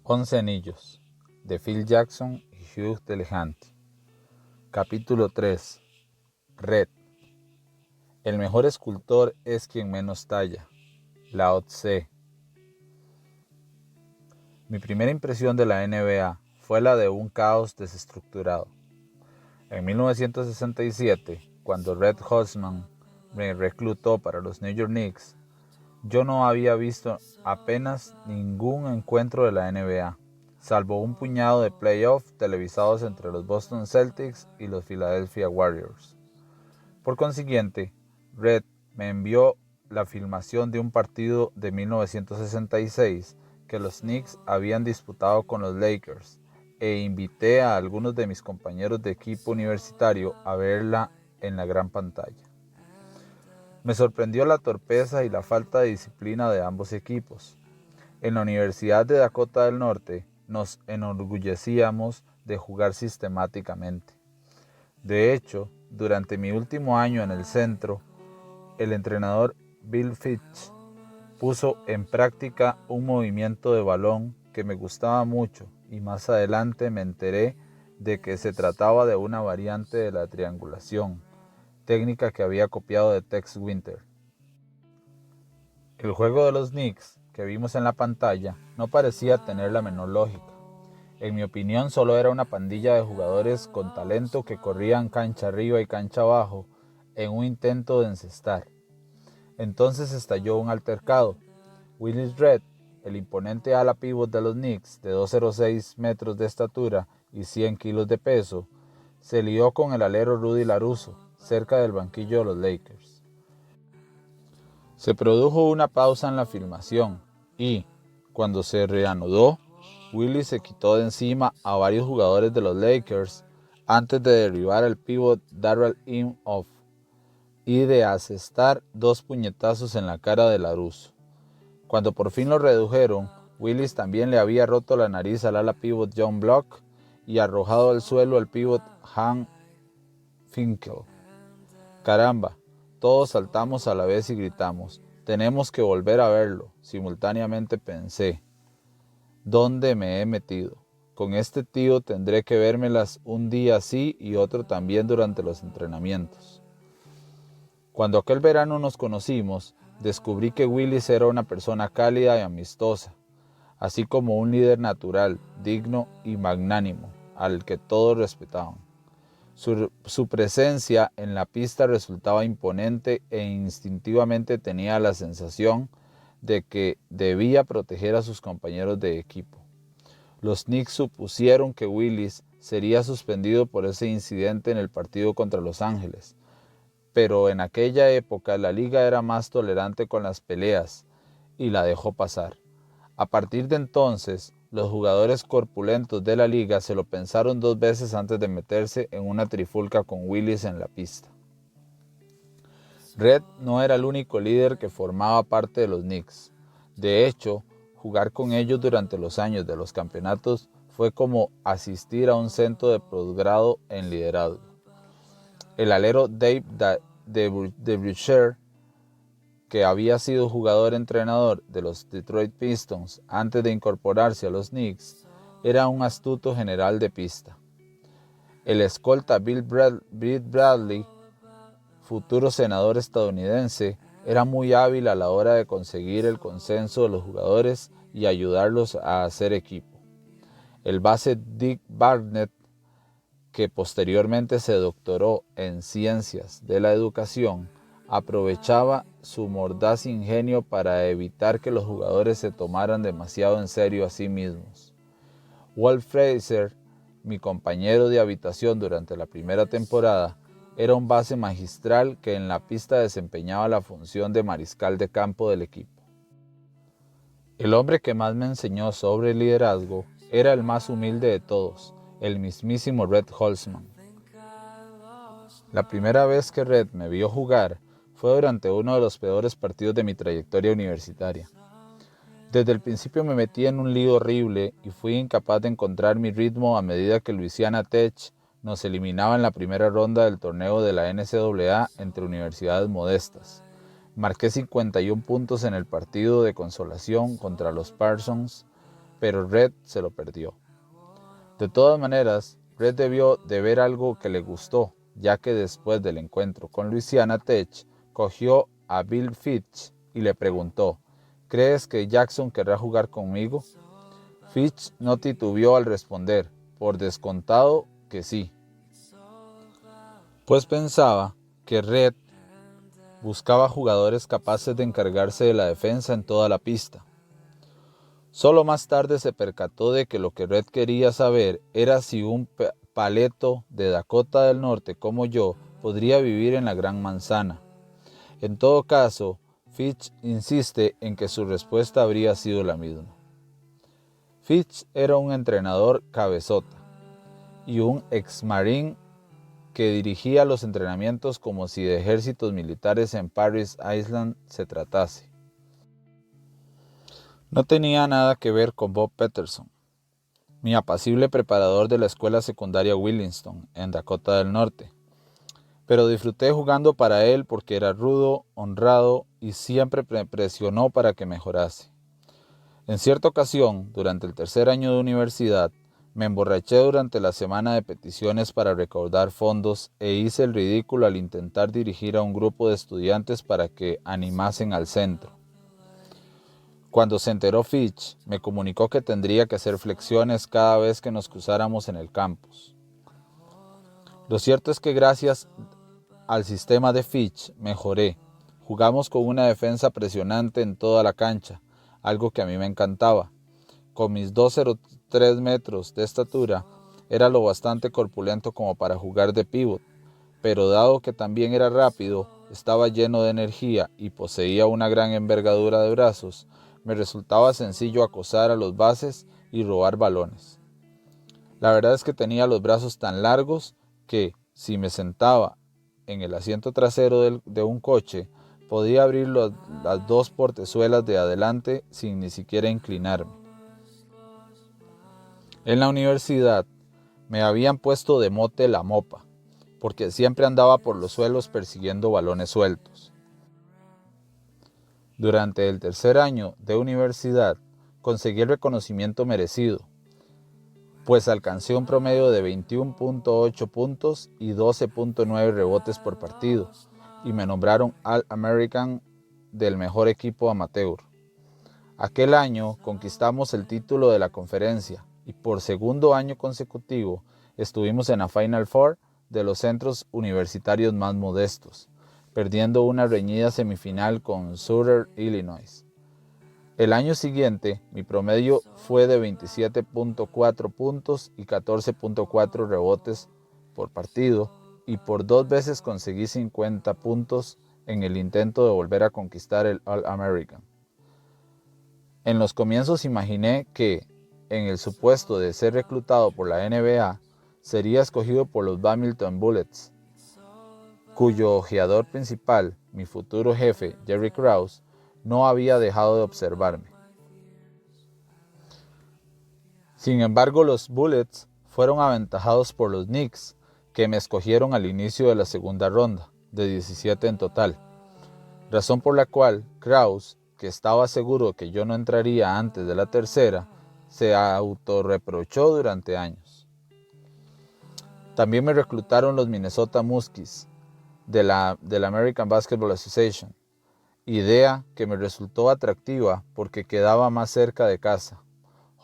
11 anillos, de Phil Jackson y Hugh Delehanty. Capítulo 3. Red. El mejor escultor es quien menos talla. Lao Tse. Mi primera impresión de la NBA fue la de un caos desestructurado. En 1967, cuando Red Holzman me reclutó para los New York Knicks, yo no había visto apenas ningún encuentro de la NBA, salvo un puñado de playoffs televisados entre los Boston Celtics y los Philadelphia Warriors. Por consiguiente, Red me envió la filmación de un partido de 1966 que los Knicks habían disputado con los Lakers e invité a algunos de mis compañeros de equipo universitario a verla en la gran pantalla. Me sorprendió la torpeza y la falta de disciplina de ambos equipos. En la Universidad de Dakota del Norte nos enorgullecíamos de jugar sistemáticamente. De hecho, durante mi último año en el centro, el entrenador Bill Fitch puso en práctica un movimiento de balón que me gustaba mucho y más adelante me enteré de que se trataba de una variante de la triangulación, técnica que había copiado de Tex Winter. El juego de los Knicks que vimos en la pantalla no parecía tener la menor lógica. En mi opinión, solo era una pandilla de jugadores con talento que corrían cancha arriba y cancha abajo en un intento de encestar. Entonces estalló un altercado. Willis Red, el imponente ala pívot de los Knicks de 2,06 metros de estatura y 100 kilos de peso, se lió con el alero Rudy Larusso cerca del banquillo de los Lakers. Se produjo una pausa en la filmación y, cuando se reanudó, Willis se quitó de encima a varios jugadores de los Lakers antes de derribar al pívot Darrell Imhoff y de asestar 2 puñetazos en la cara de Larusso. Cuando por fin lo redujeron, Willis también le había roto la nariz al ala pívot John Block y arrojado al suelo al pívot Hank Finkel. Caramba, todos saltamos a la vez y gritamos, tenemos que volver a verlo. Simultáneamente pensé, ¿dónde me he metido? Con este tío tendré que vérmelas un día sí y otro también durante los entrenamientos. Cuando aquel verano nos conocimos, descubrí que Willis era una persona cálida y amistosa, así como un líder natural, digno y magnánimo, al que todos respetaban. Su presencia en la pista resultaba imponente e instintivamente tenía la sensación de que debía proteger a sus compañeros de equipo. Los Knicks supusieron que Willis sería suspendido por ese incidente en el partido contra Los Ángeles, pero en aquella época la liga era más tolerante con las peleas y la dejó pasar. A partir de entonces, los jugadores corpulentos de la liga se lo pensaron 2 veces antes de meterse en una trifulca con Willis en la pista. Red no era el único líder que formaba parte de los Knicks. De hecho, jugar con ellos durante los años de los campeonatos fue como asistir a un centro de posgrado en liderazgo. El alero Dave DeBusschere, que había sido jugador-entrenador de los Detroit Pistons antes de incorporarse a los Knicks, era un astuto general de pista. El escolta Bill Bradley, futuro senador estadounidense, era muy hábil a la hora de conseguir el consenso de los jugadores y ayudarlos a hacer equipo. El base Dick Barnett, que posteriormente se doctoró en ciencias de la educación, aprovechaba su mordaz ingenio para evitar que los jugadores se tomaran demasiado en serio a sí mismos. Walt Frazier, mi compañero de habitación durante la primera temporada, era un base magistral que en la pista desempeñaba la función de mariscal de campo del equipo. El hombre que más me enseñó sobre liderazgo era el más humilde de todos, el mismísimo Red Holzman. La primera vez que Red me vio jugar fue durante uno de los peores partidos de mi trayectoria universitaria. Desde el principio me metí en un lío horrible y fui incapaz de encontrar mi ritmo a medida que Louisiana Tech nos eliminaba en la primera ronda del torneo de la NCAA entre universidades modestas. Marqué 51 puntos en el partido de consolación contra los Parsons, pero Red se lo perdió. De todas maneras, Red debió de ver algo que le gustó, ya que después del encuentro con Louisiana Tech, cogió a Bill Fitch y le preguntó, ¿crees que Jackson querrá jugar conmigo? Fitch no titubeó al responder, por descontado que sí. Pues pensaba que Red buscaba jugadores capaces de encargarse de la defensa en toda la pista. Solo más tarde se percató de que lo que Red quería saber era si un paleto de Dakota del Norte como yo podría vivir en la Gran Manzana. En todo caso, Fitch insiste en que su respuesta habría sido la misma. Fitch era un entrenador cabezota y un ex-marine que dirigía los entrenamientos como si de ejércitos militares en Parris Island se tratase. No tenía nada que ver con Bob Peterson, mi apacible preparador de la escuela secundaria Williamston, en Dakota del Norte, pero disfruté jugando para él porque era rudo, honrado y siempre me presionó para que mejorase. En cierta ocasión, durante el tercer año de universidad, me emborraché durante la semana de peticiones para recaudar fondos e hice el ridículo al intentar dirigir a un grupo de estudiantes para que animasen al centro. Cuando se enteró Fitch, me comunicó que tendría que hacer flexiones cada vez que nos cruzáramos en el campus. Lo cierto es que gracias al sistema de Fitch mejoré. Jugamos con una defensa presionante en toda la cancha, algo que a mí me encantaba. Con mis 2,03 metros de estatura, era lo bastante corpulento como para jugar de pívot, pero dado que también era rápido, estaba lleno de energía y poseía una gran envergadura de brazos, me resultaba sencillo acosar a los bases y robar balones. La verdad es que tenía los brazos tan largos que, si me sentaba en el asiento trasero de un coche, podía abrir las dos portezuelas de adelante sin ni siquiera inclinarme. En la universidad me habían puesto de mote la mopa, porque siempre andaba por los suelos persiguiendo balones sueltos. Durante el tercer año de universidad conseguí el reconocimiento merecido, pues alcancé un promedio de 21.8 puntos y 12.9 rebotes por partido, y me nombraron All-American del mejor equipo amateur. Aquel año conquistamos el título de la conferencia y por segundo año consecutivo estuvimos en la Final Four de los centros universitarios más modestos, perdiendo una reñida semifinal con Southern Illinois. El año siguiente, mi promedio fue de 27.4 puntos y 14.4 rebotes por partido, y por 2 veces conseguí 50 puntos en el intento de volver a conquistar el All-American. En los comienzos imaginé que, en el supuesto de ser reclutado por la NBA, sería escogido por los Bamilton Bullets, cuyo ojeador principal, mi futuro jefe, Jerry Krause, no había dejado de observarme. Sin embargo, los Bullets fueron aventajados por los Knicks, que me escogieron al inicio de la segunda ronda, de 17 en total, razón por la cual Krause, que estaba seguro que yo no entraría antes de la tercera, se autorreprochó durante años. También me reclutaron los Minnesota Muskies de la American Basketball Association, idea que me resultó atractiva porque quedaba más cerca de casa.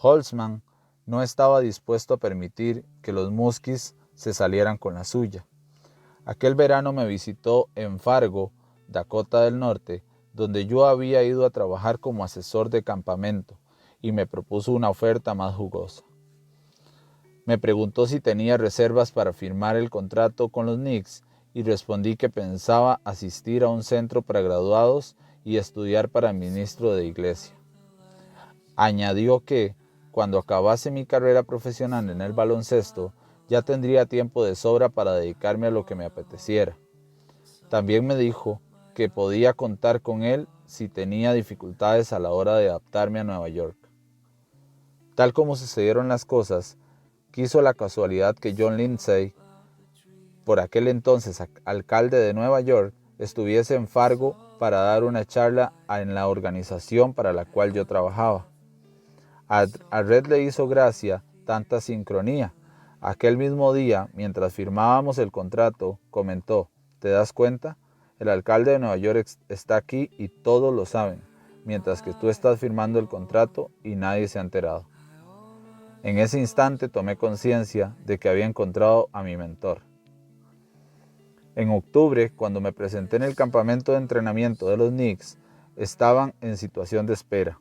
Holzman no estaba dispuesto a permitir que los Muskies se salieran con la suya. Aquel verano me visitó en Fargo, Dakota del Norte, donde yo había ido a trabajar como asesor de campamento, y me propuso una oferta más jugosa. Me preguntó si tenía reservas para firmar el contrato con los Knicks y respondí que pensaba asistir a un centro para graduados y estudiar para ministro de iglesia. Añadió que, cuando acabase mi carrera profesional en el baloncesto, ya tendría tiempo de sobra para dedicarme a lo que me apeteciera. También me dijo que podía contar con él si tenía dificultades a la hora de adaptarme a Nueva York. Tal como sucedieron las cosas, quiso la casualidad que John Lindsay, por aquel entonces alcalde de Nueva York, estuviese en Fargo para dar una charla en la organización para la cual yo trabajaba. A Red le hizo gracia tanta sincronía. Aquel mismo día, mientras firmábamos el contrato, comentó: ¿te das cuenta? El alcalde de Nueva York está aquí y todos lo saben, mientras que tú estás firmando el contrato y nadie se ha enterado. En ese instante tomé conciencia de que había encontrado a mi mentor. En octubre, cuando me presenté en el campamento de entrenamiento de los Knicks, estaban en situación de espera.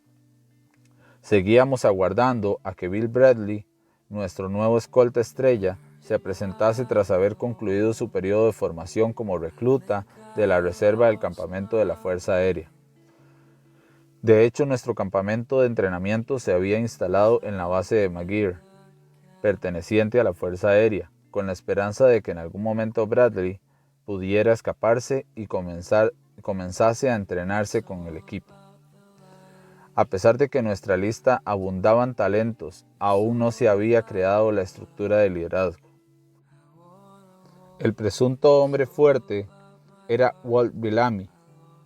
Seguíamos aguardando a que Bill Bradley, nuestro nuevo escolta estrella, se presentase tras haber concluido su periodo de formación como recluta de la reserva del campamento de la Fuerza Aérea. De hecho, nuestro campamento de entrenamiento se había instalado en la base de McGear, perteneciente a la Fuerza Aérea, con la esperanza de que en algún momento Bradley pudiera escaparse y comenzase a entrenarse con el equipo. A pesar de que en nuestra lista abundaban talentos, aún no se había creado la estructura de liderazgo. El presunto hombre fuerte era Walt Bellamy,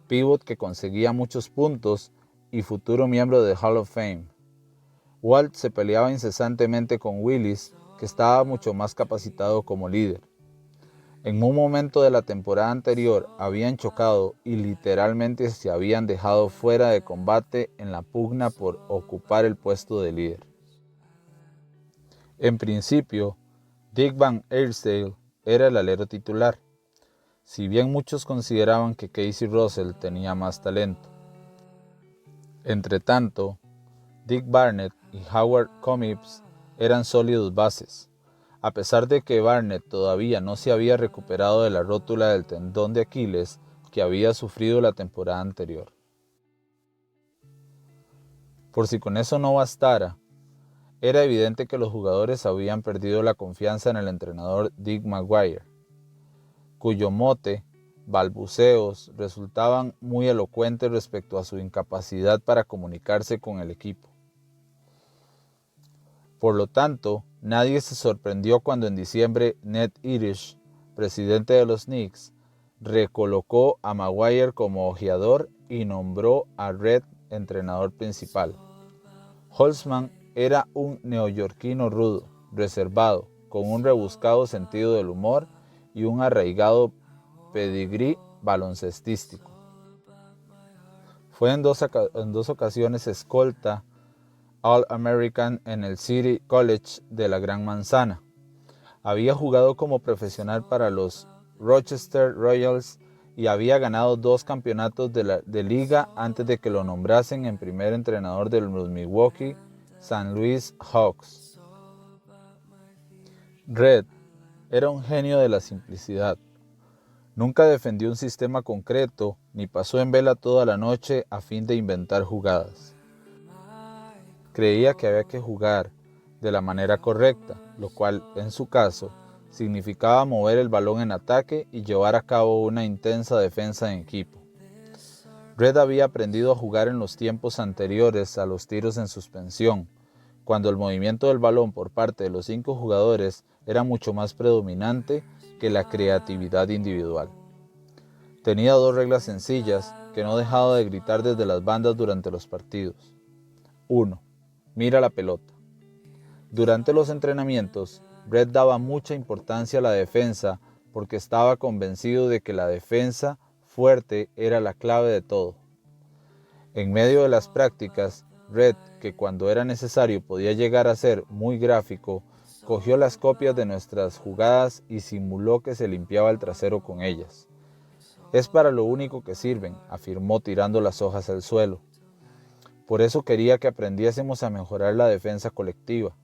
pívot que conseguía muchos puntos y futuro miembro de Hall of Fame. Walt se peleaba incesantemente con Willis, que estaba mucho más capacitado como líder. En un momento de la temporada anterior habían chocado y literalmente se habían dejado fuera de combate en la pugna por ocupar el puesto de líder. En principio, Dick Van Arsdale era el alero titular, si bien muchos consideraban que Casey Russell tenía más talento. Entretanto, Dick Barnett y Howard Cummings eran sólidos bases, a pesar de que Barnett todavía no se había recuperado de la rótula del tendón de Aquiles que había sufrido la temporada anterior. Por si con eso no bastara, era evidente que los jugadores habían perdido la confianza en el entrenador Dick McGuire, cuyo mote, balbuceos, resultaban muy elocuentes respecto a su incapacidad para comunicarse con el equipo. Por lo tanto, nadie se sorprendió cuando en diciembre Ned Irish, presidente de los Knicks, recolocó a Maguire como ojeador y nombró a Red entrenador principal. Holzman era un neoyorquino rudo, reservado, con un rebuscado sentido del humor y un arraigado pedigrí baloncestístico. Fue en dos ocasiones escolta All-American en el City College de la Gran Manzana. Había jugado como profesional para los Rochester Royals y había ganado 2 campeonatos de liga antes de que lo nombrasen en primer entrenador de los Milwaukee St. Louis Hawks. Red era un genio de la simplicidad. Nunca defendió un sistema concreto ni pasó en vela toda la noche a fin de inventar jugadas. Creía que había que jugar de la manera correcta, lo cual, en su caso, significaba mover el balón en ataque y llevar a cabo una intensa defensa en equipo. Red había aprendido a jugar en los tiempos anteriores a los tiros en suspensión, cuando el movimiento del balón por parte de los 5 jugadores era mucho más predominante que la creatividad individual. Tenía 2 reglas sencillas que no dejaba de gritar desde las bandas durante los partidos. 1. Mira la pelota. Durante los entrenamientos, Red daba mucha importancia a la defensa porque estaba convencido de que la defensa fuerte era la clave de todo. En medio de las prácticas, Red, que cuando era necesario podía llegar a ser muy gráfico, cogió las copias de nuestras jugadas y simuló que se limpiaba el trasero con ellas. Es para lo único que sirven, afirmó tirando las hojas al suelo. Por eso quería que aprendiésemos a mejorar la defensa colectiva,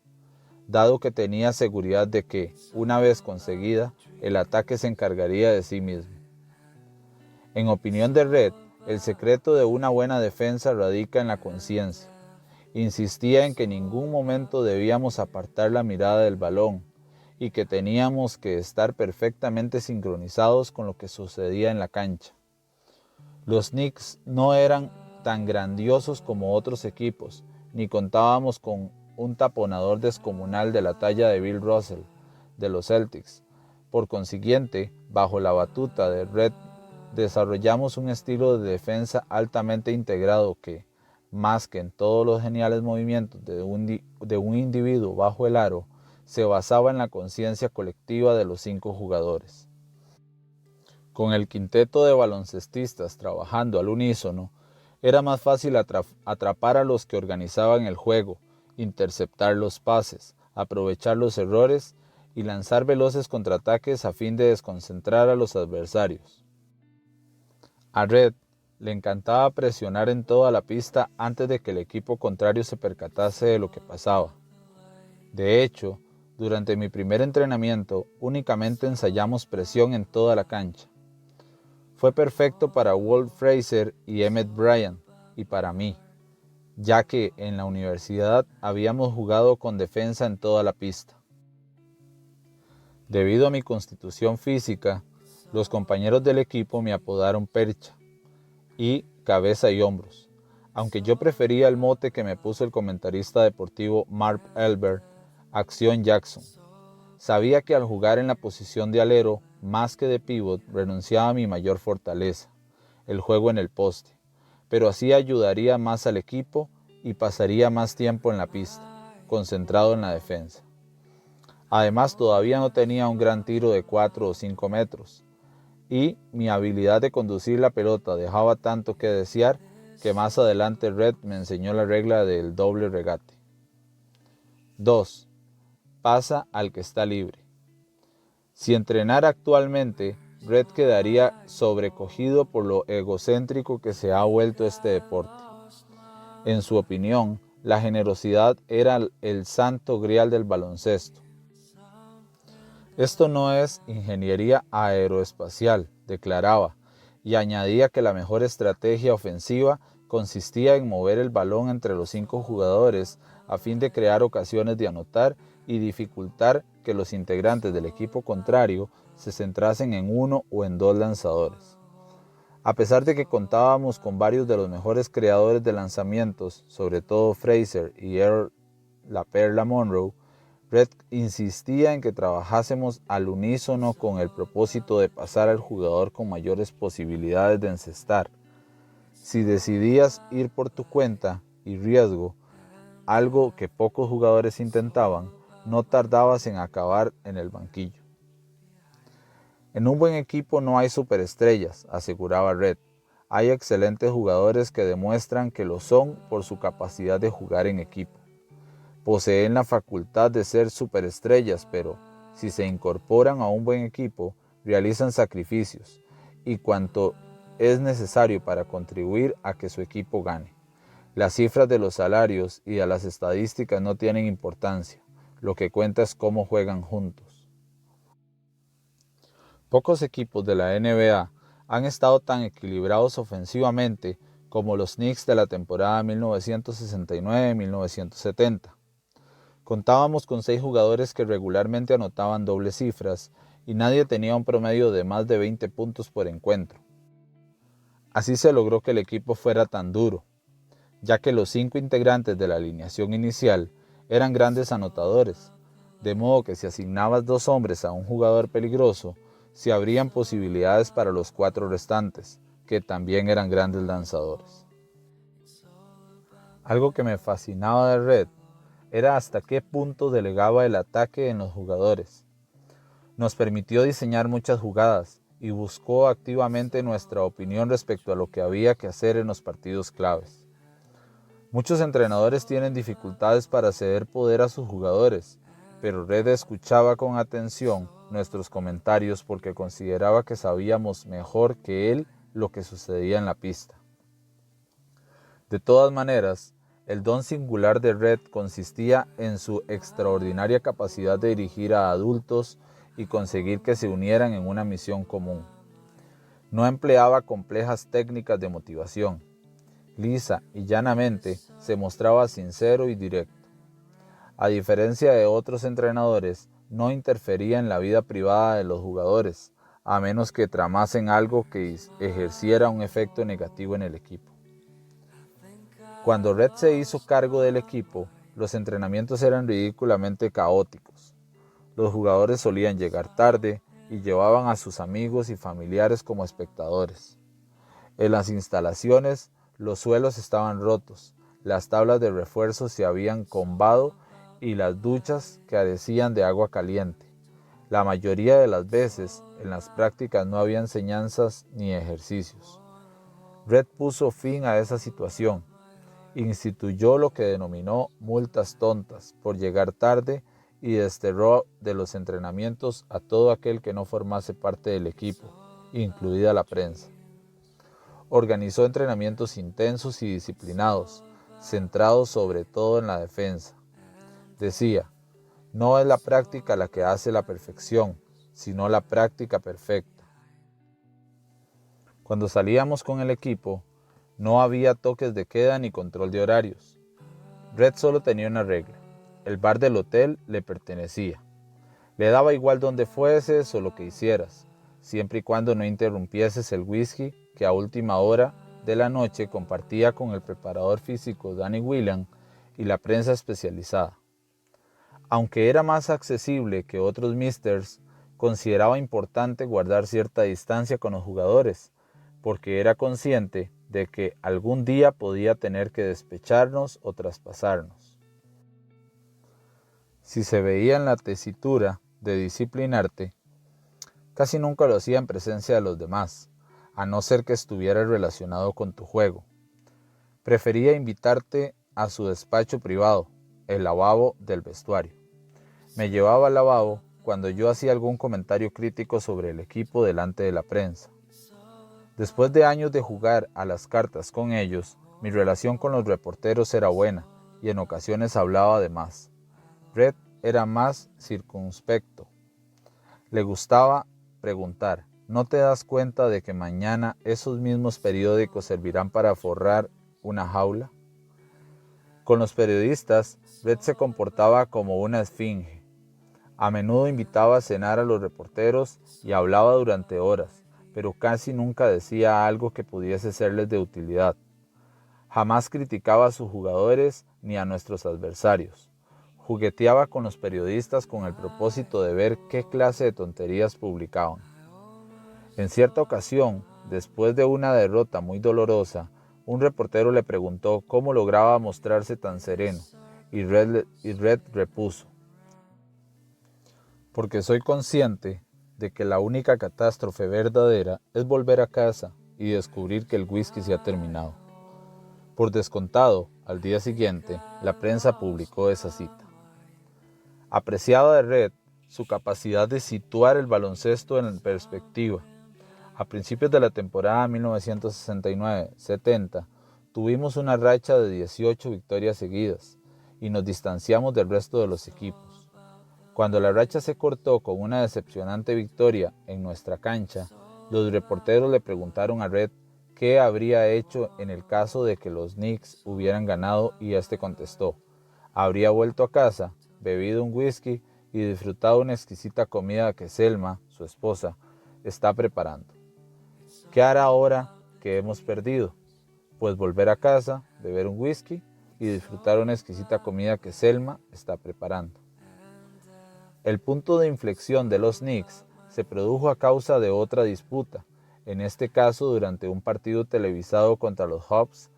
dado que tenía seguridad de que, una vez conseguida, el ataque se encargaría de sí mismo. En opinión de Red, el secreto de una buena defensa radica en la conciencia. Insistía en que en ningún momento debíamos apartar la mirada del balón y que teníamos que estar perfectamente sincronizados con lo que sucedía en la cancha. Los Knicks no eran tan grandiosos como otros equipos, ni contábamos con un taponador descomunal de la talla de Bill Russell, de los Celtics. Por consiguiente, bajo la batuta de Red, desarrollamos un estilo de defensa altamente integrado que, más que en todos los geniales movimientos de un individuo bajo el aro, se basaba en la conciencia colectiva de los 5 jugadores. Con el quinteto de baloncestistas trabajando al unísono, era más fácil atrapar a los que organizaban el juego, interceptar los pases, aprovechar los errores y lanzar veloces contraataques a fin de desconcentrar a los adversarios. A Red le encantaba presionar en toda la pista antes de que el equipo contrario se percatase de lo que pasaba. De hecho, durante mi primer entrenamiento únicamente ensayamos presión en toda la cancha. Fue perfecto para Walt Frazier y Emmett Bryant y para mí, ya que en la universidad habíamos jugado con defensa en toda la pista. Debido a mi constitución física, los compañeros del equipo me apodaron Percha y Cabeza y Hombros, aunque yo prefería el mote que me puso el comentarista deportivo Marv Albert, Acción Jackson. Sabía que al jugar en la posición de alero, más que de pívot, renunciaba a mi mayor fortaleza, el juego en el poste, pero así ayudaría más al equipo y pasaría más tiempo en la pista, concentrado en la defensa. Además, todavía no tenía un gran tiro de 4 o 5 metros, y mi habilidad de conducir la pelota dejaba tanto que desear que más adelante Red me enseñó la regla del doble regate. 2. Pasa al que está libre. Si entrenara actualmente, Red quedaría sobrecogido por lo egocéntrico que se ha vuelto este deporte. En su opinión, la generosidad era el santo grial del baloncesto. Esto no es ingeniería aeroespacial, declaraba, y añadía que la mejor estrategia ofensiva consistía en mover el balón entre los 5 jugadores a fin de crear ocasiones de anotar y dificultar que los integrantes del equipo contrario se centrasen en uno o en 2 lanzadores. A pesar de que contábamos con varios de los mejores creadores de lanzamientos, sobre todo Frazier y Earl La Perla Monroe, Red insistía en que trabajásemos al unísono con el propósito de pasar al jugador con mayores posibilidades de encestar. Si decidías ir por tu cuenta y riesgo, algo que pocos jugadores intentaban, no tardabas en acabar en el banquillo. En un buen equipo no hay superestrellas, aseguraba Red. Hay excelentes jugadores que demuestran que lo son por su capacidad de jugar en equipo. Poseen la facultad de ser superestrellas, pero si se incorporan a un buen equipo, realizan sacrificios y cuanto es necesario para contribuir a que su equipo gane. Las cifras de los salarios y de las estadísticas no tienen importancia. Lo que cuenta es cómo juegan juntos. Pocos equipos de la NBA han estado tan equilibrados ofensivamente como los Knicks de la temporada 1969-1970. Contábamos con 6 jugadores que regularmente anotaban dobles cifras y nadie tenía un promedio de más de 20 puntos por encuentro. Así se logró que el equipo fuera tan duro, ya que los 5 integrantes de la alineación inicial eran grandes anotadores, de modo que si asignabas 2 hombres a un jugador peligroso, se abrían posibilidades para los 4 restantes, que también eran grandes lanzadores. Algo que me fascinaba de Red era hasta qué punto delegaba el ataque en los jugadores. Nos permitió diseñar muchas jugadas y buscó activamente nuestra opinión respecto a lo que había que hacer en los partidos claves. Muchos entrenadores tienen dificultades para ceder poder a sus jugadores, pero Red escuchaba con atención nuestros comentarios porque consideraba que sabíamos mejor que él lo que sucedía en la pista. De todas maneras, el don singular de Red consistía en su extraordinaria capacidad de dirigir a adultos y conseguir que se unieran en una misión común. No empleaba complejas técnicas de motivación. Lisa y llanamente se mostraba sincero y directo. A diferencia de otros entrenadores, no interfería en la vida privada de los jugadores, a menos que tramasen algo que ejerciera un efecto negativo en el equipo. Cuando Red se hizo cargo del equipo, los entrenamientos eran ridículamente caóticos. Los jugadores solían llegar tarde y llevaban a sus amigos y familiares como espectadores. En las instalaciones, Los suelos estaban rotos, las tablas de refuerzo se habían combado y las duchas carecían de agua caliente. La mayoría de las veces, en las prácticas no había enseñanzas ni ejercicios. Red puso fin a esa situación. Instituyó lo que denominó multas tontas por llegar tarde y desterró de los entrenamientos a todo aquel que no formase parte del equipo, incluida la prensa. Organizó entrenamientos intensos y disciplinados, centrados sobre todo en la defensa. Decía, no es la práctica la que hace la perfección, sino la práctica perfecta. Cuando salíamos con el equipo, no había toques de queda ni control de horarios. Red solo tenía una regla, el bar del hotel le pertenecía. Le daba igual donde fueses o lo que hicieras, siempre y cuando no interrumpieses el whisky que a última hora de la noche compartía con el preparador físico Danny Whelan y la prensa especializada. Aunque era más accesible que otros misters, consideraba importante guardar cierta distancia con los jugadores, porque era consciente de que algún día podía tener que despecharnos o traspasarnos. Si se veía en la tesitura de disciplinarte, casi nunca lo hacía en presencia de los demás, a no ser que estuviera relacionado con tu juego. Prefería invitarte a su despacho privado, el lavabo del vestuario. Me llevaba al lavabo cuando yo hacía algún comentario crítico sobre el equipo delante de la prensa. Después de años de jugar a las cartas con ellos, mi relación con los reporteros era buena y en ocasiones hablaba de más. Red era más circunspecto. Le gustaba preguntar, ¿no te das cuenta de que mañana esos mismos periódicos servirán para forrar una jaula? Con los periodistas, Red se comportaba como una esfinge. A menudo invitaba a cenar a los reporteros y hablaba durante horas, pero casi nunca decía algo que pudiese serles de utilidad. Jamás criticaba a sus jugadores ni a nuestros adversarios. Jugueteaba con los periodistas con el propósito de ver qué clase de tonterías publicaban. En cierta ocasión, después de una derrota muy dolorosa, un reportero le preguntó cómo lograba mostrarse tan sereno, y Red repuso, porque soy consciente de que la única catástrofe verdadera es volver a casa y descubrir que el whisky se ha terminado. Por descontado, al día siguiente, la prensa publicó esa cita. Apreciaba de Red su capacidad de situar el baloncesto en perspectiva. A principios de la temporada 1969-70, tuvimos una racha de 18 victorias seguidas y nos distanciamos del resto de los equipos. Cuando la racha se cortó con una decepcionante victoria en nuestra cancha, los reporteros le preguntaron a Red qué habría hecho en el caso de que los Knicks hubieran ganado y este contestó, habría vuelto a casa, bebido un whisky y disfrutado una exquisita comida que Selma, su esposa, está preparando. ¿Qué hará ahora que hemos perdido? Pues volver a casa, beber un whisky y disfrutar una exquisita comida que Selma está preparando. El punto de inflexión de los Knicks se produjo a causa de otra disputa, en este caso durante un partido televisado contra los Hawks,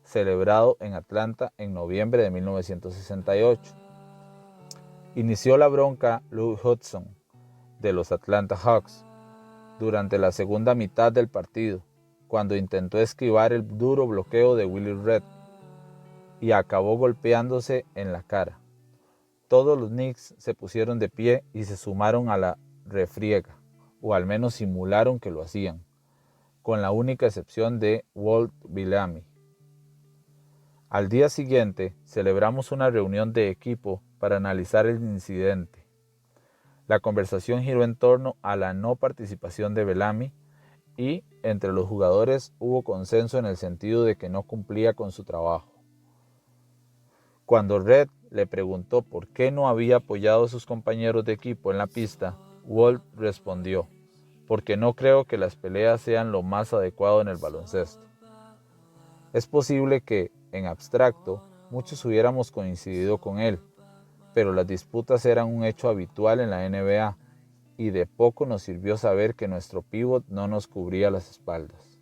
celebrado en Atlanta en noviembre de 1968. Inició la bronca Lou Hudson, de los Atlanta Hawks, durante la segunda mitad del partido, cuando intentó esquivar el duro bloqueo de Willie Red y acabó golpeándose en la cara. Todos los Knicks se pusieron de pie y se sumaron a la refriega, o al menos simularon que lo hacían, con la única excepción de Walt Bellamy. Al día siguiente, celebramos una reunión de equipo para analizar el incidente. La conversación giró en torno a la no participación de Bellamy y, entre los jugadores, hubo consenso en el sentido de que no cumplía con su trabajo. Cuando Red le preguntó por qué no había apoyado a sus compañeros de equipo en la pista, Walt respondió, porque no creo que las peleas sean lo más adecuado en el baloncesto. Es posible que, en abstracto, muchos hubiéramos coincidido con él, pero las disputas eran un hecho habitual en la NBA, y de poco nos sirvió saber que nuestro pívot no nos cubría las espaldas.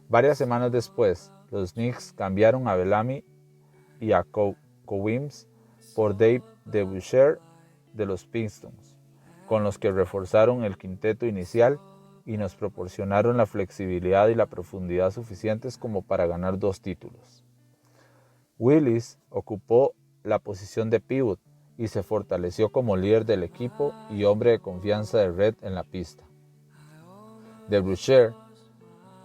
Varias semanas después, los Knicks cambiaron a Bellamy y a Cowens por Dave DeBusschere de los Pistons, con los que reforzaron el quinteto inicial y nos proporcionaron la flexibilidad y la profundidad suficientes como para ganar 2 títulos. Willis ocupó la posición de pívot y se fortaleció como líder del equipo y hombre de confianza de Red en la pista. DeBusschere,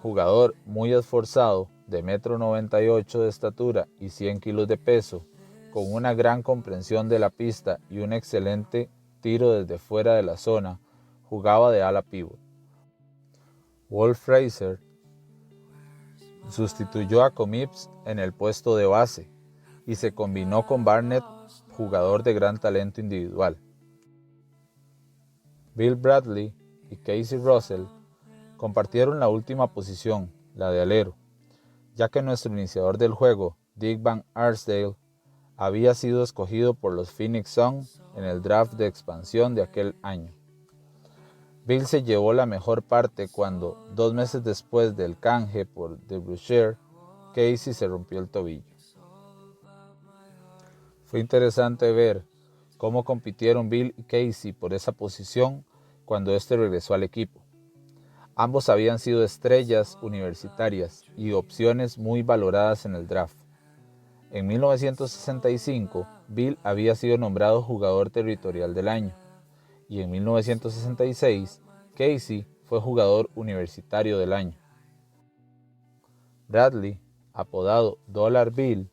jugador muy esforzado, de 1,98 m de estatura y 100 kilos de peso, con una gran comprensión de la pista y un excelente tiro desde fuera de la zona, jugaba de ala pívot. Walt Frazier sustituyó a Commips en el puesto de base y se combinó con Barnett, jugador de gran talento individual. Bill Bradley y Casey Russell compartieron la última posición, la de alero, ya que nuestro iniciador del juego, Dick Van Arsdale, había sido escogido por los Phoenix Suns en el draft de expansión de aquel año. Bill se llevó la mejor parte cuando, 2 meses después del canje por DeBusschere, Casey se rompió el tobillo. Fue interesante ver cómo compitieron Bill y Casey por esa posición cuando este regresó al equipo. Ambos habían sido estrellas universitarias y opciones muy valoradas en el draft. En 1965, Bill había sido nombrado jugador territorial del año, y en 1966, Casey fue jugador universitario del año. Bradley, apodado Dollar Bill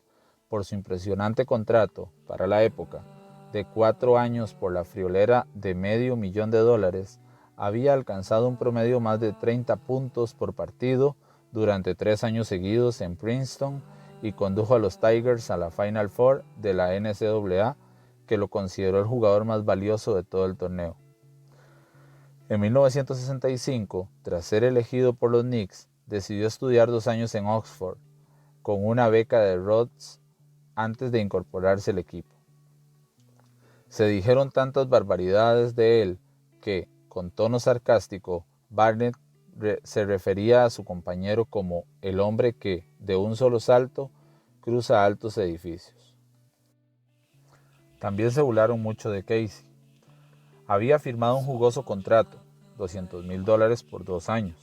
por su impresionante contrato para la época de 4 años por la friolera de $500,000, había alcanzado un promedio más de 30 puntos por partido durante 3 años seguidos en Princeton y condujo a los Tigers a la Final Four de la NCAA, que lo consideró el jugador más valioso de todo el torneo. En 1965, tras ser elegido por los Knicks, decidió estudiar 2 años en Oxford, con una beca de Rhodes antes de incorporarse al equipo. Se dijeron tantas barbaridades de él que, con tono sarcástico, Barnett se refería a su compañero como el hombre que, de un solo salto, cruza altos edificios. También se burlaron mucho de Casey. Había firmado un jugoso contrato, $200,000 por 2 años.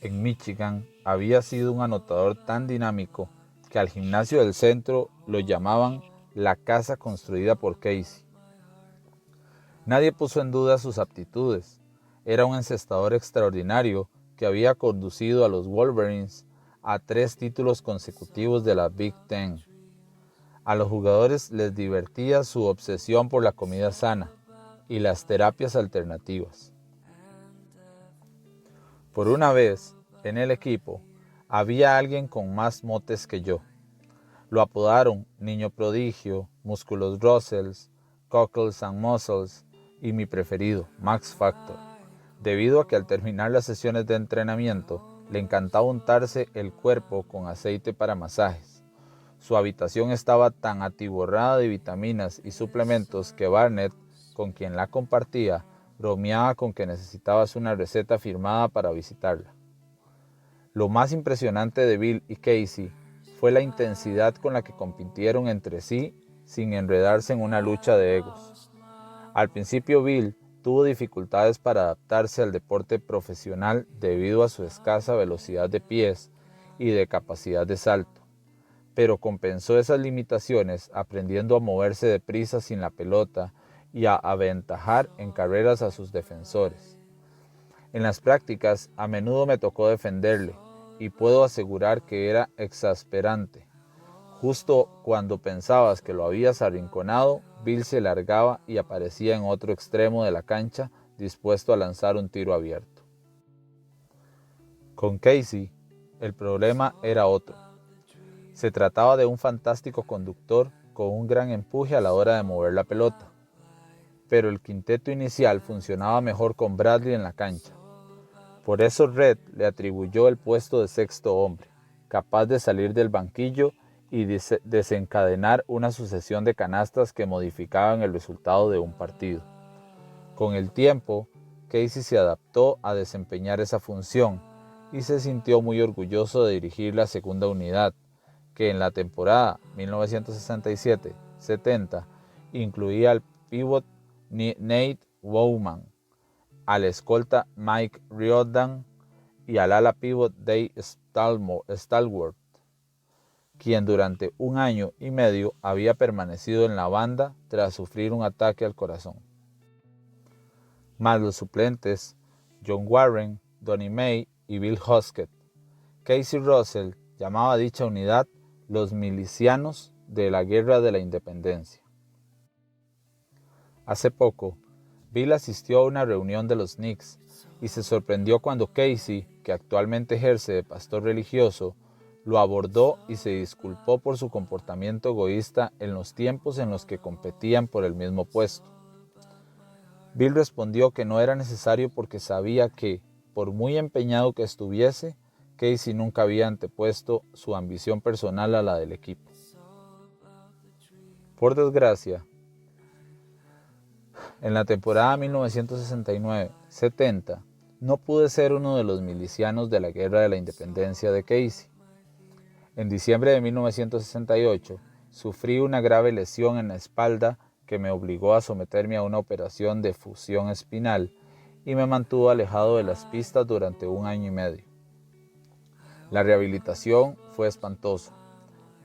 En Michigan había sido un anotador tan dinámico que al gimnasio del centro lo llamaban la casa construida por Casey. Nadie puso en duda sus aptitudes. Era un encestador extraordinario que había conducido a los Wolverines a 3 títulos consecutivos de la Big Ten. A los jugadores les divertía su obsesión por la comida sana y las terapias alternativas. Por una vez, en el equipo, había alguien con más motes que yo. Lo apodaron Niño Prodigio, Músculos Russells, Cockles and Muscles y mi preferido, Max Factor, debido a que al terminar las sesiones de entrenamiento le encantaba untarse el cuerpo con aceite para masajes. Su habitación estaba tan atiborrada de vitaminas y suplementos que Barnett, con quien la compartía, bromeaba con que necesitabas una receta firmada para visitarla. Lo más impresionante de Bill y Casey fue la intensidad con la que compitieron entre sí sin enredarse en una lucha de egos. Al principio Bill tuvo dificultades para adaptarse al deporte profesional debido a su escasa velocidad de pies y de capacidad de salto, pero compensó esas limitaciones aprendiendo a moverse deprisa sin la pelota y a aventajar en carreras a sus defensores. En las prácticas a menudo me tocó defenderle y puedo asegurar que era exasperante. Justo cuando pensabas que lo habías arrinconado, Bill se largaba y aparecía en otro extremo de la cancha dispuesto a lanzar un tiro abierto. Con Casey, el problema era otro. Se trataba de un fantástico conductor con un gran empuje a la hora de mover la pelota, pero el quinteto inicial funcionaba mejor con Bradley en la cancha. Por eso Red le atribuyó el puesto de sexto hombre, capaz de salir del banquillo y desencadenar una sucesión de canastas que modificaban el resultado de un partido. Con el tiempo, Casey se adaptó a desempeñar esa función y se sintió muy orgulloso de dirigir la segunda unidad, que en la temporada 1967-70 incluía al pívot Nate Bowman, al escolta Mike Riordan y al ala pívot Dave Stallworth, quien durante 1 año y medio había permanecido en la banda tras sufrir un ataque al corazón. Más los suplentes John Warren, Donnie May y Bill Hoskett. Casey Russell llamaba a dicha unidad los milicianos de la Guerra de la Independencia. Hace poco, Bill asistió a una reunión de los Knicks y se sorprendió cuando Casey, que actualmente ejerce de pastor religioso, lo abordó y se disculpó por su comportamiento egoísta en los tiempos en los que competían por el mismo puesto. Bill respondió que no era necesario porque sabía que, por muy empeñado que estuviese, Casey nunca había antepuesto su ambición personal a la del equipo. Por desgracia, en la temporada 1969-70 no pude ser uno de los milicianos de la Guerra de la Independencia de Casey. En diciembre de 1968 sufrí una grave lesión en la espalda que me obligó a someterme a una operación de fusión espinal y me mantuvo alejado de las pistas durante 1 año y medio. La rehabilitación fue espantosa.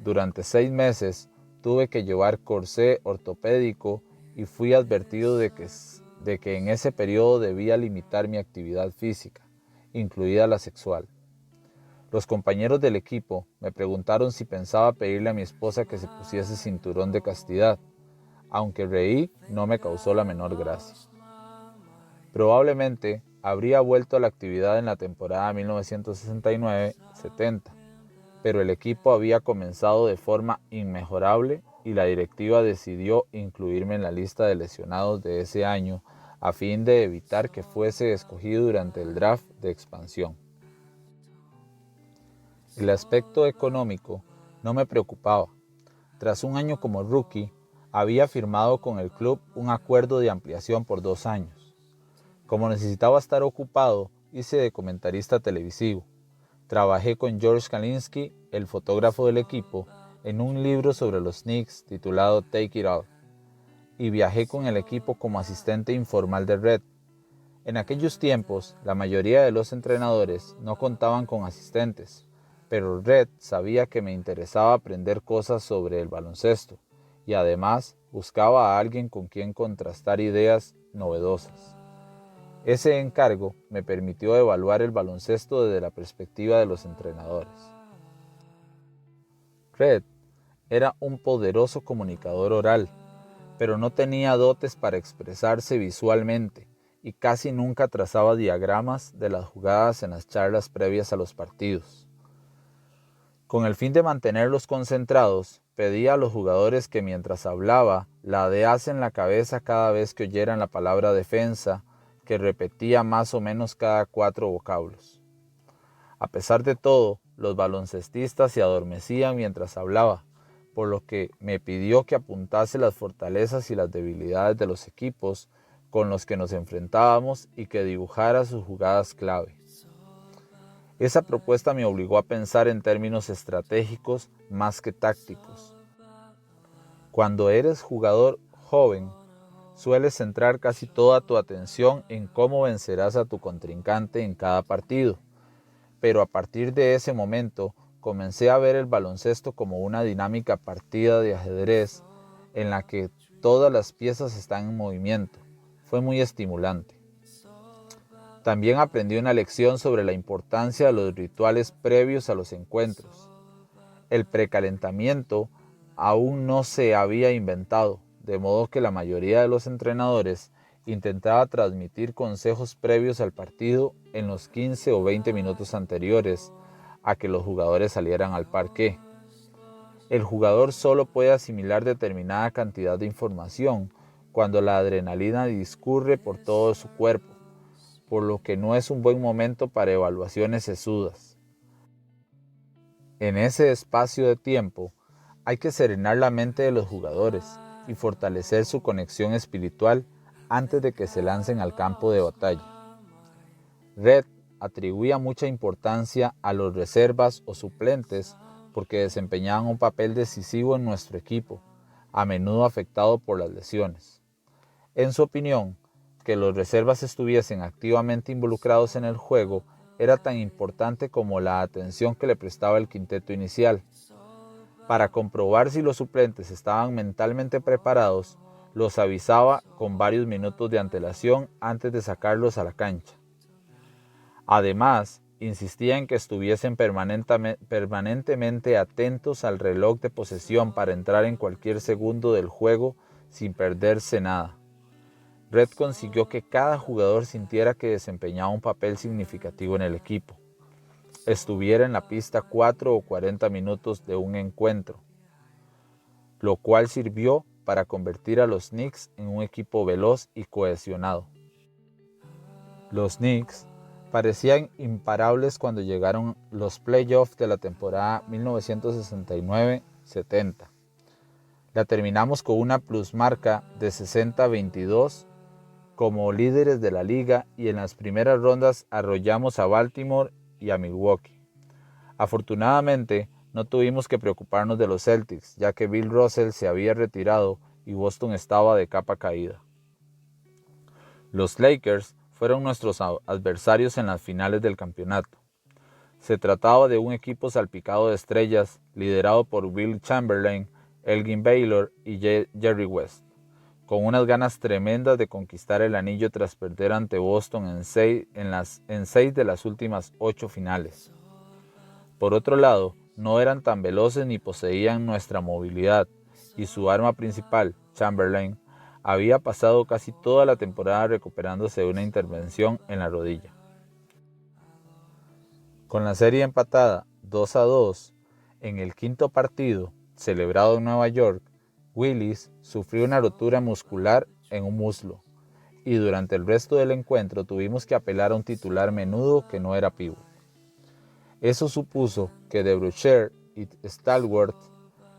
Durante 6 meses tuve que llevar corsé ortopédico y fui advertido de que en ese periodo debía limitar mi actividad física, incluida la sexual. Los compañeros del equipo me preguntaron si pensaba pedirle a mi esposa que se pusiese cinturón de castidad, aunque reí no me causó la menor gracia. Probablemente habría vuelto a la actividad en la temporada 1969-70, pero el equipo había comenzado de forma inmejorable y la directiva decidió incluirme en la lista de lesionados de ese año a fin de evitar que fuese escogido durante el draft de expansión. El aspecto económico no me preocupaba. Tras 1 año como rookie, había firmado con el club un acuerdo de ampliación por 2 años. Como necesitaba estar ocupado, hice de comentarista televisivo. Trabajé con George Kalinsky, el fotógrafo del equipo, en un libro sobre los Knicks titulado Take It All, y viajé con el equipo como asistente informal de Red. En aquellos tiempos, la mayoría de los entrenadores no contaban con asistentes, pero Red sabía que me interesaba aprender cosas sobre el baloncesto y además buscaba a alguien con quien contrastar ideas novedosas. Ese encargo me permitió evaluar el baloncesto desde la perspectiva de los entrenadores. Red era un poderoso comunicador oral, pero no tenía dotes para expresarse visualmente y casi nunca trazaba diagramas de las jugadas en las charlas previas a los partidos. Con el fin de mantenerlos concentrados, pedía a los jugadores que mientras hablaba ladeasen la cabeza cada vez que oyeran la palabra defensa, que repetía más o menos cada 4 vocablos. A pesar de todo, los baloncestistas se adormecían mientras hablaba, por lo que me pidió que apuntase las fortalezas y las debilidades de los equipos con los que nos enfrentábamos y que dibujara sus jugadas clave. Esa propuesta me obligó a pensar en términos estratégicos más que tácticos. Cuando eres jugador joven, sueles centrar casi toda tu atención en cómo vencerás a tu contrincante en cada partido. Pero a partir de ese momento, comencé a ver el baloncesto como una dinámica partida de ajedrez en la que todas las piezas están en movimiento. Fue muy estimulante. También aprendí una lección sobre la importancia de los rituales previos a los encuentros. El precalentamiento aún no se había inventado, de modo que la mayoría de los entrenadores intentaba transmitir consejos previos al partido en los 15 o 20 minutos anteriores a que los jugadores salieran al parqué. El jugador solo puede asimilar determinada cantidad de información cuando la adrenalina discurre por todo su cuerpo, por lo que no es un buen momento para evaluaciones sesudas. En ese espacio de tiempo, hay que serenar la mente de los jugadores y fortalecer su conexión espiritual antes de que se lancen al campo de batalla. Red atribuía mucha importancia a los reservas o suplentes porque desempeñaban un papel decisivo en nuestro equipo, a menudo afectado por las lesiones. En su opinión, que los reservas estuviesen activamente involucrados en el juego era tan importante como la atención que le prestaba el quinteto inicial. Para comprobar si los suplentes estaban mentalmente preparados, los avisaba con varios minutos de antelación antes de sacarlos a la cancha. Además, insistía en que estuviesen permanentemente atentos al reloj de posesión para entrar en cualquier segundo del juego sin perderse nada. Red consiguió que cada jugador sintiera que desempeñaba un papel significativo en el equipo. Estuviera en la pista 4 o 40 minutos de un encuentro, lo cual sirvió para convertir a los Knicks en un equipo veloz y cohesionado. Los Knicks parecían imparables cuando llegaron los playoffs de la temporada 1969-70. La terminamos con una plusmarca de 60-22 como líderes de la liga y en las primeras rondas arrollamos a Baltimore y a Milwaukee. Afortunadamente, no tuvimos que preocuparnos de los Celtics, ya que Bill Russell se había retirado y Boston estaba de capa caída. Los Lakers fueron nuestros adversarios en las finales del campeonato. Se trataba de un equipo salpicado de estrellas, liderado por Will Chamberlain, Elgin Baylor y Jerry West, con unas ganas tremendas de conquistar el anillo tras perder ante Boston en 6 de las últimas 8 finales. Por otro lado, no eran tan veloces ni poseían nuestra movilidad, y su arma principal, Chamberlain, había pasado casi toda la temporada recuperándose de una intervención en la rodilla. Con la serie empatada 2-2, en el quinto partido, celebrado en Nueva York, Willis sufrió una rotura muscular en un muslo, y durante el resto del encuentro tuvimos que apelar a un titular menudo que no era pívot. Eso supuso que De Bruyne y Stallworth,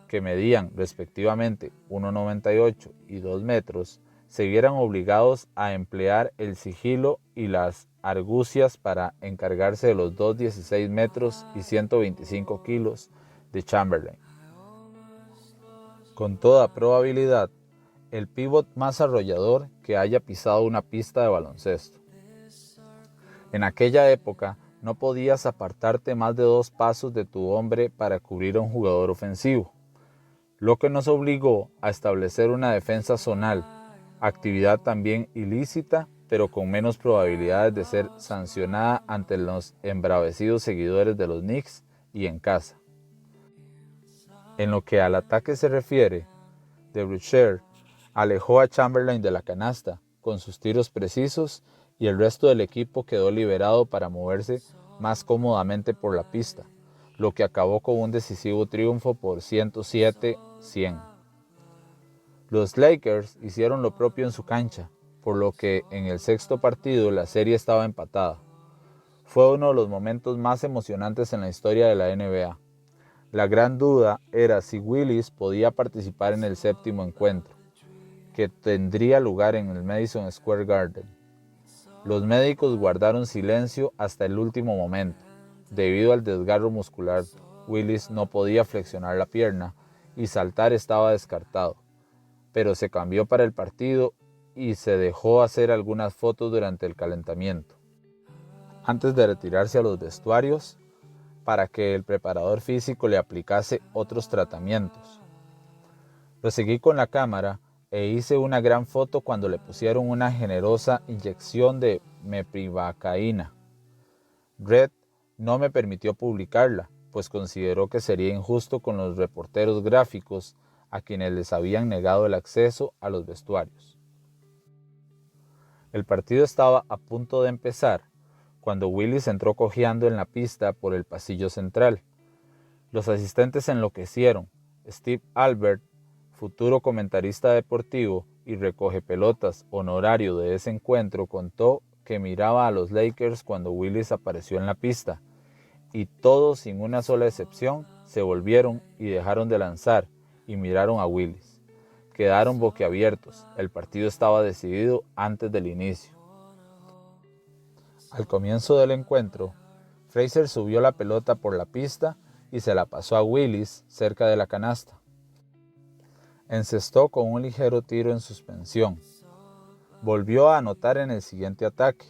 que medían respectivamente 1,98 y 2 metros, se vieran obligados a emplear el sigilo y las argucias para encargarse de los 2,16 metros y 125 kilos de Chamberlain. Con toda probabilidad, el pívot más arrollador que haya pisado una pista de baloncesto. En aquella época, no podías apartarte más de 2 pasos de tu hombre para cubrir a un jugador ofensivo, lo que nos obligó a establecer una defensa zonal, actividad también ilícita, pero con menos probabilidades de ser sancionada ante los embravecidos seguidores de los Knicks y en casa. En lo que al ataque se refiere, De Bruyne alejó a Chamberlain de la canasta con sus tiros precisos y el resto del equipo quedó liberado para moverse más cómodamente por la pista, lo que acabó con un decisivo triunfo por 107-100. Los Lakers hicieron lo propio en su cancha, por lo que en el sexto partido la serie estaba empatada. Fue uno de los momentos más emocionantes en la historia de la NBA. La gran duda era si Willis podía participar en el séptimo encuentro, que tendría lugar en el Madison Square Garden. Los médicos guardaron silencio hasta el último momento. Debido al desgarro muscular, Willis no podía flexionar la pierna y saltar estaba descartado, pero se cambió para el partido y se dejó hacer algunas fotos durante el calentamiento, antes de retirarse a los vestuarios para que el preparador físico le aplicase otros tratamientos. Lo seguí con la cámara e hice una gran foto cuando le pusieron una generosa inyección de mepivacaína. Red no me permitió publicarla, pues consideró que sería injusto con los reporteros gráficos a quienes les habían negado el acceso a los vestuarios. El partido estaba a punto de empezar cuando Willis entró cojeando en la pista por el pasillo central. Los asistentes enloquecieron. Steve Albert, futuro comentarista deportivo y recogepelotas honorario de ese encuentro, contó que miraba a los Lakers cuando Willis apareció en la pista, y todos, sin una sola excepción, se volvieron y dejaron de lanzar y miraron a Willis. Quedaron boquiabiertos. El partido estaba decidido antes del inicio. Al comienzo del encuentro, Frazier subió la pelota por la pista y se la pasó a Willis cerca de la canasta. Encestó con un ligero tiro en suspensión. Volvió a anotar en el siguiente ataque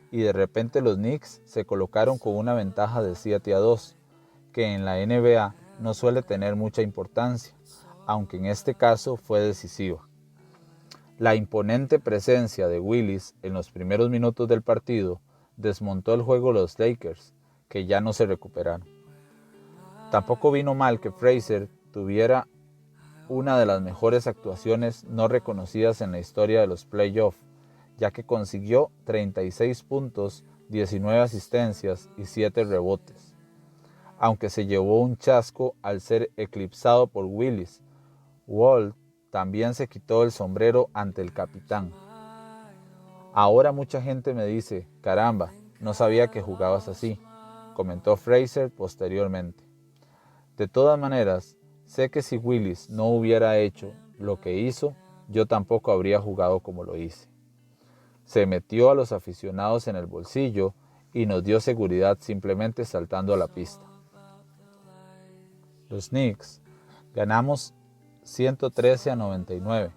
y de repente los Knicks se colocaron con una ventaja de 7-2, que en la NBA no suele tener mucha importancia, aunque en este caso fue decisiva. La imponente presencia de Willis en los primeros minutos del partido desmontó el juego de los Lakers, que ya no se recuperaron. Tampoco vino mal que Frazier tuviera una de las mejores actuaciones no reconocidas en la historia de los playoffs, ya que consiguió 36 puntos, 19 asistencias y 7 rebotes. Aunque se llevó un chasco al ser eclipsado por Willis, Walt también se quitó el sombrero ante el capitán. Ahora mucha gente me dice, caramba, no sabía que jugabas así, comentó Frazier posteriormente. De todas maneras, sé que si Willis no hubiera hecho lo que hizo, yo tampoco habría jugado como lo hice. Se metió a los aficionados en el bolsillo y nos dio seguridad simplemente saltando a la pista. Los Knicks ganamos 113-99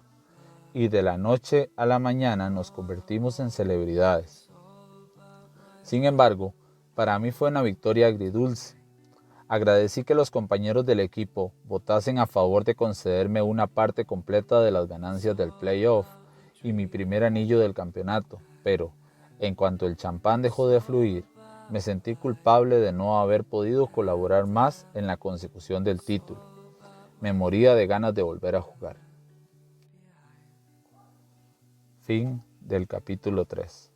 y de la noche a la mañana nos convertimos en celebridades. Sin embargo, para mí fue una victoria agridulce. Agradecí que los compañeros del equipo votasen a favor de concederme una parte completa de las ganancias del playoff y mi primer anillo del campeonato, pero, en cuanto el champán dejó de fluir, me sentí culpable de no haber podido colaborar más en la consecución del título. Me moría de ganas de volver a jugar. Fin del capítulo 3.